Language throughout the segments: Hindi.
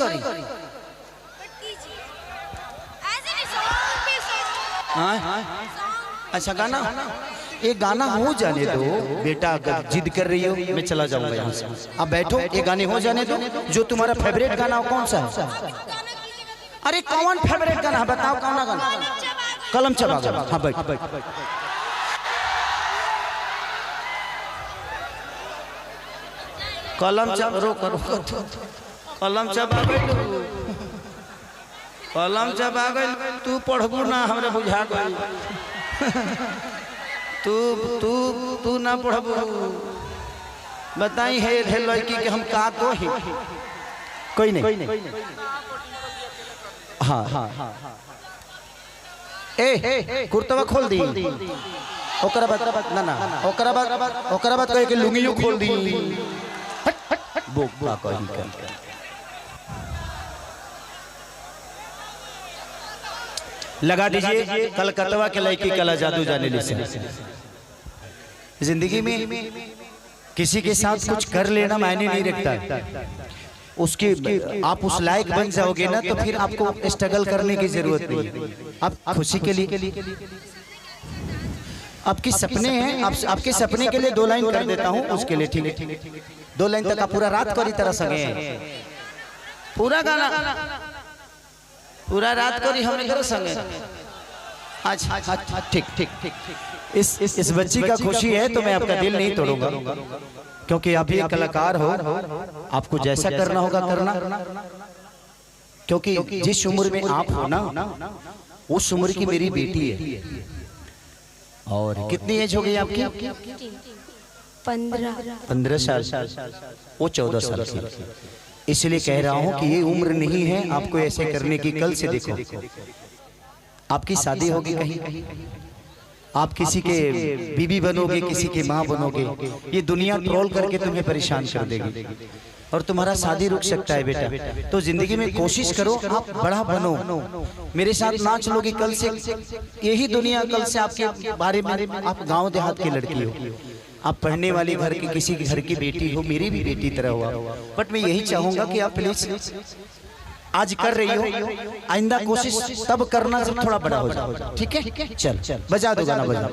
नहीं करी। अच्छा गाना, एक गाना हो जाने दो बेटा, अगर जिद कर रही हो मैं चला जाऊंगा यहाँ से। अब बैठो, एक गाने हो जाने दो। जो तुम्हारा फेवरेट गाना हो कौन सा है? अरे कौन फेवरेट गाना है बताओ, कौन गाना? कलम चबा गया। हाँ बैठ। कलम चब रो करो, कलम चबा गई, कलम चबा गई। तू पढ़बू ना हमरा बुझा गई। तू तू तू ना पढ़बू। बताई है लड़की के हम का तो ही कोई नहीं। हाँ हाँ ए कुर्तवा खोल दी, ओकरा बाद ना ना ओकरा बाद कहे के लुंगियो खोल दी। बोका कही कर लगा दीजिए कलकत्ता के लड़की कला जादू जाने ली से। जिंदगी में किसी के साथ कुछ कर लेना मायने नहीं रखता। उसके आप उस लायक बन जाओगे ना तो फिर आपको स्ट्रगल करने की जरूरत नहीं। आप खुशी के लिए, आपके सपने हैं, आपके सपने के लिए 2 लाइन कर देता हूँ उसके लिए, ठीक है? 2 लाइन तक आप पूरा रात करी तरह संगे पूरा गाना, पूरा रात करी हमने करो संगे। अच्छा ठीक ठीक ठीक। इस बच्ची का खुशी है तो मैं आपका दिल नहीं तोड़ूंगा, क्योंकि आप भी कलाकार हो, आपको जैसा करना होगा करना। क्योंकि जिस उम्र में आप हो ना, उस उम्र की मेरी बेटी है। और कितनी एज हो गई आपकी? 15 साल। वो 14 साल की। इसलिए कह रहा हूं कि ये उम्र नहीं है आपको ऐसे करने की। कल से देखो आपकी शादी होगी कहीं, आप किसी के बीबी बनोगे, किसी की माँ बनोगे, ये दुनिया ट्रोल करके तुम्हें परेशान कर देगी और तुम्हारा शादी रुक सकता है बेटा। तो जिंदगी में कोशिश करो आप बड़ा बनो, मेरे साथ नाच लोगे। कल से यही दुनिया कल से आपके बारे में, आप गांव देहात की लड़की हो, आप पढ़ने वाली घर की किसी के घर की बेटी हो, मेरी भी बेटी तरह हो। बट मैं यही चाहूंगा कि आप प्लीज आज कर रही हो, आइंदा कोशिश तब करना जब थोड़ा बड़ा हो जाए, ठीक है? चल बजा दो गाना, बजा।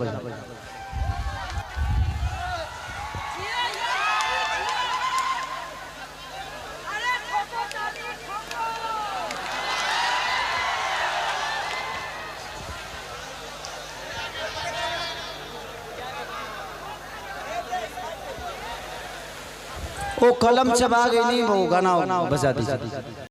वो कलम चबा गई नहीं, वो गाना बजा दीजिए।